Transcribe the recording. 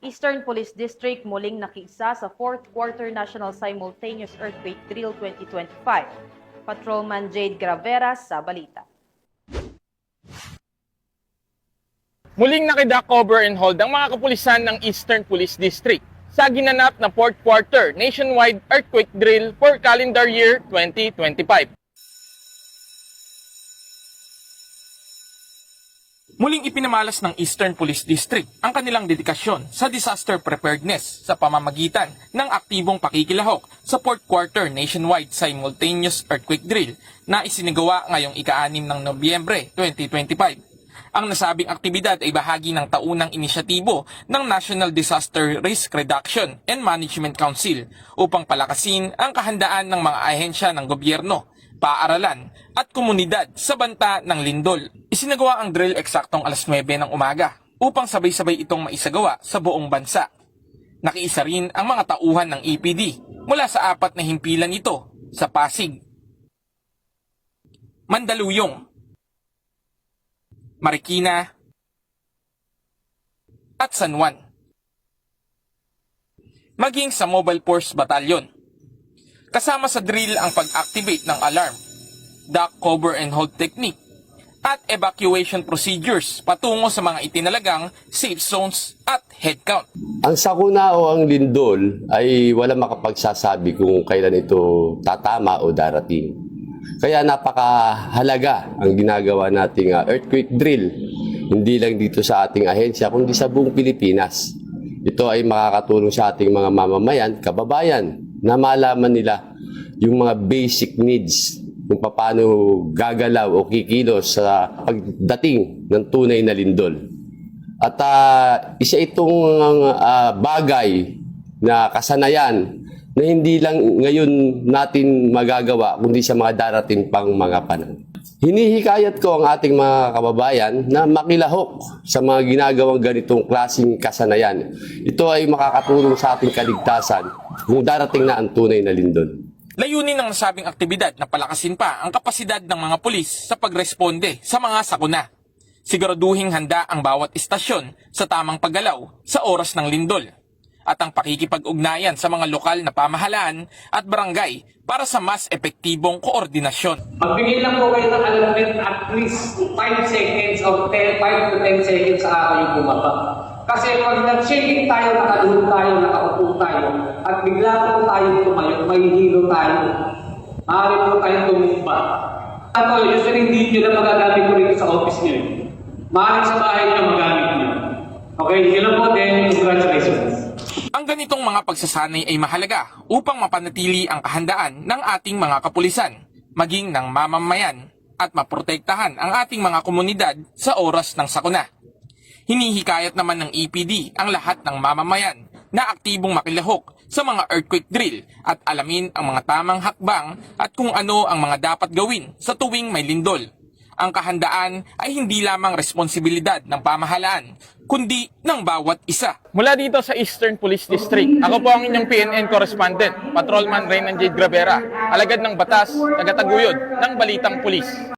Eastern Police District muling nakiisa sa 4th Quarter National Simultaneous Earthquake Drill 2025. Patrolman Jade Graveras sa balita. Muling nakida cover and hold ang mga kapulisan ng Eastern Police District sa ginanap na 4th Quarter Nationwide Earthquake Drill for calendar year 2025. Muling ipinamalas ng Eastern Police District ang kanilang dedikasyon sa disaster preparedness sa pamamagitan ng aktibong pakikilahok sa 4th Quarter Nationwide Simultaneous Earthquake Drill na isinagawa ngayong ika-6 ng Nobyembre 2025. Ang nasabing aktibidad ay bahagi ng taunang inisyatibo ng National Disaster Risk Reduction and Management Council upang palakasin ang kahandaan ng mga ahensya ng gobyerno, paaralan at komunidad sa banta ng lindol. Isinagawa ang drill eksaktong alas 9 ng umaga upang sabay-sabay itong maisagawa sa buong bansa. Nakiisa rin ang mga tauhan ng EPD mula sa 4 na himpilan ito sa Pasig, Mandaluyong, Marikina at San Juan. Maging sa Mobile Force Battalion. Kasama sa drill ang pag-activate ng alarm, duck cover and hold technique, at evacuation procedures patungo sa mga itinalagang safe zones at headcount. Ang sakuna o ang lindol ay wala makapagsasabi kung kailan ito tatama o darating. Kaya napakahalaga ang ginagawa nating earthquake drill, hindi lang dito sa ating ahensya, kundi sa buong Pilipinas. Ito ay makakatulong sa ating mga mamamayan, kababayan, na malaman nila yung mga basic needs kung paano gagalaw o kikilos sa pagdating ng tunay na lindol. At isa itong bagay na kasanayan na hindi lang ngayon natin magagawa kundi sa mga darating pang mga panahon. Hinihikayat ko ang ating mga kababayan na makilahok sa mga ginagawang ganitong klaseng kasanayan. Ito ay makakatulong sa ating kaligtasan kung darating na ang tunay na lindol. Layunin ng nasabing aktibidad na palakasin pa ang kapasidad ng mga pulis sa pagresponde sa mga sakuna. Siguraduhing handa ang bawat istasyon sa tamang paggalaw sa oras ng lindol at ang pakikipag-ugnayan sa mga lokal na pamahalaan at barangay para sa mas epektibong koordinasyon. Magbigay lang po kayo ng alarm at least 5 seconds or 5 to 10 seconds sa araw yung bumaba. Kasi pag nag-shaking tayo, nakaluhod tayo, nakaupo tayo, at bigla po tayo tumayo, mahihilo tayo. Maaari po tayo tumumba. Ako, usually hindi nyo na magagamit ko rin sa office nyo. Maaari sa bahay nyo magamit nyo. Okay, yun lang po din. Congratulations. Ang ganitong mga pagsasanay ay mahalaga upang mapanatili ang kahandaan ng ating mga kapulisan, maging ng mamamayan at maprotektahan ang ating mga komunidad sa oras ng sakuna. Hinihikayat naman ng EPD ang lahat ng mamamayan na aktibong makilahok sa mga earthquake drill at alamin ang mga tamang hakbang at kung ano ang mga dapat gawin sa tuwing may lindol. Ang kahandaan ay hindi lamang responsibilidad ng pamahalaan, kundi ng bawat isa. Mula dito sa Eastern Police District, ako po ang inyong PNN correspondent, Patrolman Jade Gravera, alagad ng batas, tagataguyod ng Balitang Pulis.